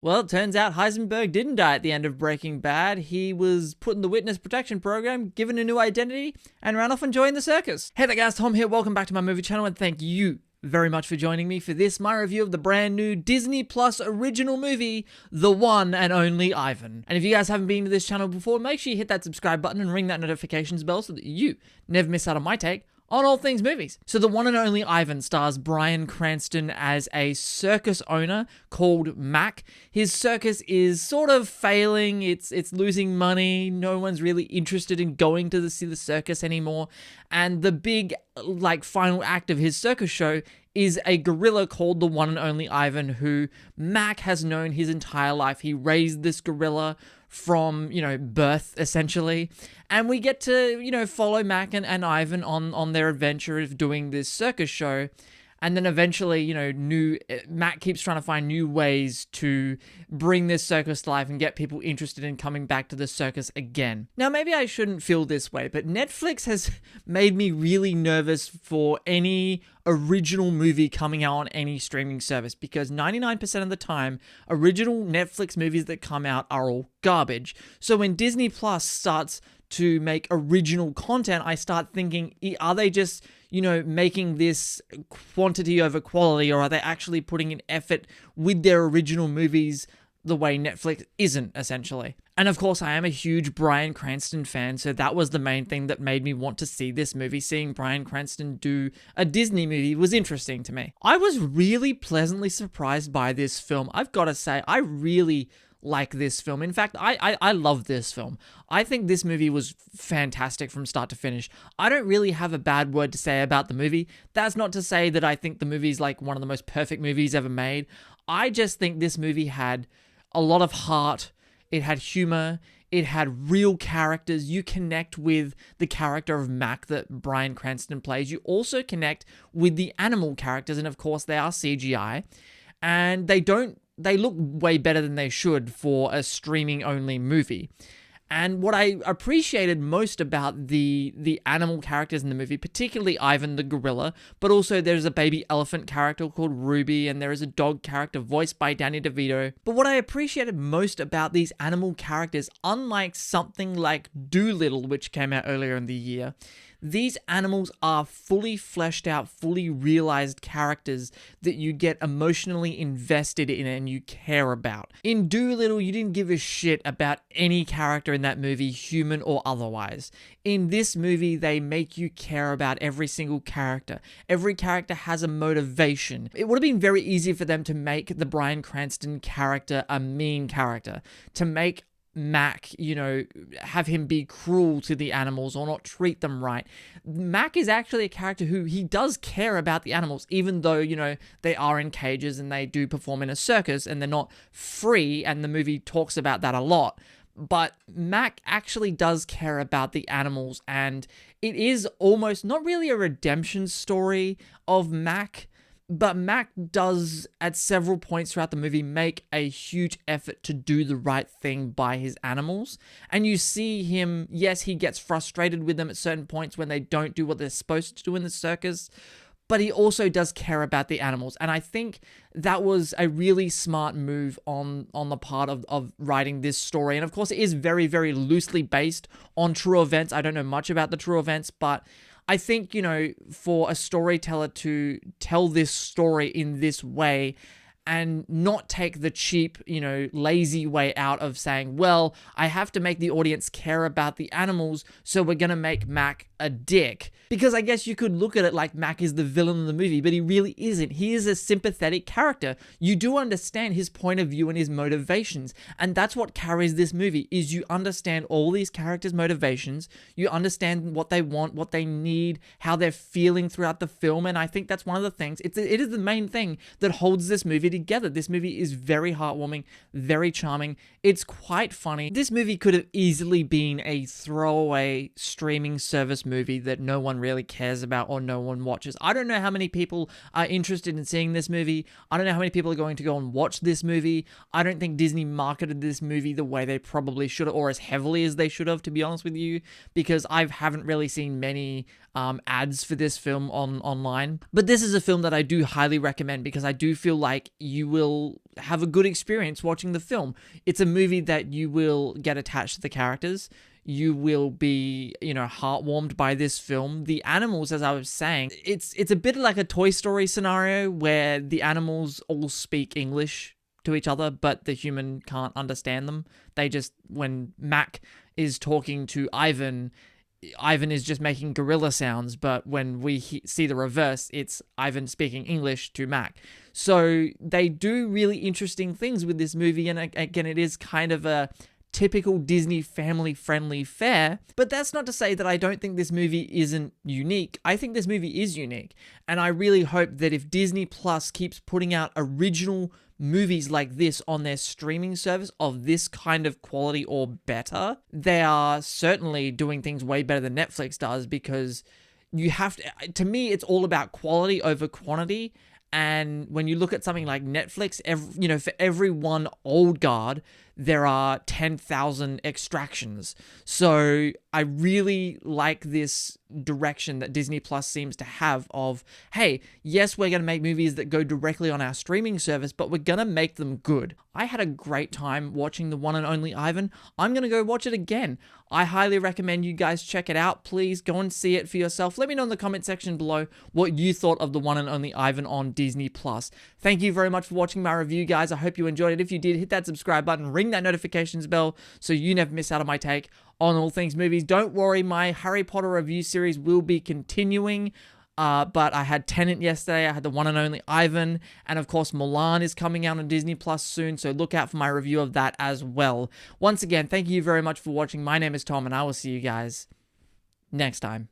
Well, it turns out Heisenberg didn't die at the end of Breaking Bad. He was put in the witness protection program, given a new identity, and ran off and joined the circus. Hey there guys, Tom here. Welcome back to my movie channel, and thank you very much for joining me for this, my review of the brand new Disney Plus original movie, The One and Only Ivan. And if you guys haven't been to this channel before, make sure you hit that subscribe button and ring that notifications bell so that you never miss out on my take on all things movies. So The One and Only Ivan stars Bryan Cranston as a circus owner called Mac. His circus is sort of failing, it's losing money, no one's really interested in going to see the circus anymore, and the big final act of his circus show is a gorilla called the One and Only Ivan, who Mac has known his entire life. He raised this gorilla from, birth, essentially. And we get to, follow Mac and Ivan on their adventure of doing this circus show. And then eventually, Mac keeps trying to find new ways to bring this circus to life and get people interested in coming back to the circus again. Now, maybe I shouldn't feel this way, but Netflix has made me really nervous for any original movie coming out on any streaming service, because 99% of the time, original Netflix movies that come out are all garbage. So when Disney Plus starts to make original content, I start thinking, are they just, making this quantity over quality, or are they actually putting an effort with their original movies the way Netflix isn't, essentially? And of course, I am a huge Bryan Cranston fan, so that was the main thing that made me want to see this movie. Seeing Bryan Cranston do a Disney movie was interesting to me. I was really pleasantly surprised by this film. I've got to say, I really like this film. In fact, I love this film. I think this movie was fantastic from start to finish. I don't really have a bad word to say about the movie. That's not to say that I think the movie is like one of the most perfect movies ever made. I just think this movie had a lot of heart. It had humor. It had real characters. You connect with the character of Mac that Bryan Cranston plays. You also connect with the animal characters, and of course they are CGI, and they look way better than they should for a streaming-only movie. And what I appreciated most about the animal characters in the movie, particularly Ivan the gorilla, but also there's a baby elephant character called Ruby, and there is a dog character voiced by Danny DeVito. But what I appreciated most about these animal characters, unlike something like Dolittle, which came out earlier in the year, these animals are fully fleshed out, fully realized characters that you get emotionally invested in and you care about. In Dolittle, you didn't give a shit about any character in that movie, human or otherwise. In this movie, they make you care about every single character. Every character has a motivation. It would have been very easy for them to make the Bryan Cranston character a mean character, to make Mac, have him be cruel to the animals or not treat them right. Mac is actually a character who he does care about the animals, even though, they are in cages and they do perform in a circus and they're not free, and the movie talks about that a lot. But Mac actually does care about the animals, and it is almost not really a redemption story of Mac, but Mac does, at several points throughout the movie, make a huge effort to do the right thing by his animals. And you see him, yes, he gets frustrated with them at certain points when they don't do what they're supposed to do in the circus, but he also does care about the animals. And I think that was a really smart move on the part of writing this story. And of course, it is very, very loosely based on true events. I don't know much about the true events, but I think, for a storyteller to tell this story in this way and not take the cheap, lazy way out of saying, well, I have to make the audience care about the animals, so we're going to make Mac a dick. Because I guess you could look at it like Mac is the villain of the movie, but he really isn't. He is a sympathetic character. You do understand his point of view and his motivations, and that's what carries this movie, is you understand all these characters' motivations, you understand what they want, what they need, how they're feeling throughout the film, and I think that's one of the things, it is the main thing that holds this movie together. This movie is very heartwarming, very charming, it's quite funny. This movie could have easily been a throwaway streaming service movie that no one really cares about or no one watches. I don't know how many people are interested in seeing this movie. I don't know how many people are going to go and watch this movie. I don't think Disney marketed this movie the way they probably should have, or as heavily as they should have, to be honest with you, because I haven't really seen many ads for this film online. But this is a film that I do highly recommend, because I do feel like you will have a good experience watching the film. It's a movie that you will get attached to the characters. You will be, heartwarmed by this film. The animals, as I was saying, it's a bit like a Toy Story scenario where the animals all speak English to each other, but the human can't understand them. When Mac is talking to Ivan is just making gorilla sounds, but when we see the reverse, it's Ivan speaking English to Mac. So they do really interesting things with this movie, and again, it is kind of a typical Disney family-friendly fare, but that's not to say that I don't think this movie isn't unique. I think this movie is unique, and I really hope that if Disney Plus keeps putting out original movies like this on their streaming service of this kind of quality or better, they are certainly doing things way better than Netflix does, because you have to me, it's all about quality over quantity. And when you look at something like Netflix, for every one old guard, there are 10,000 extractions. So I really like this direction that Disney Plus seems to have of, hey, yes, we're going to make movies that go directly on our streaming service, but we're going to make them good. I had a great time watching The One and Only Ivan. I'm going to go watch it again. I highly recommend you guys check it out. Please go and see it for yourself. Let me know in the comment section below what you thought of The One and Only Ivan on Disney Plus. Thank you very much for watching my review, guys. I hope you enjoyed it. If you did, hit that subscribe button, ring that notifications bell so you never miss out on my take on all things movies. Don't worry, my Harry Potter review series will be continuing. But I had Tenet yesterday, I had The One and Only Ivan, and of course Mulan is coming out on Disney Plus soon, so look out for my review of that as well. Once again, thank you very much for watching. My name is Tom, and I will see you guys next time.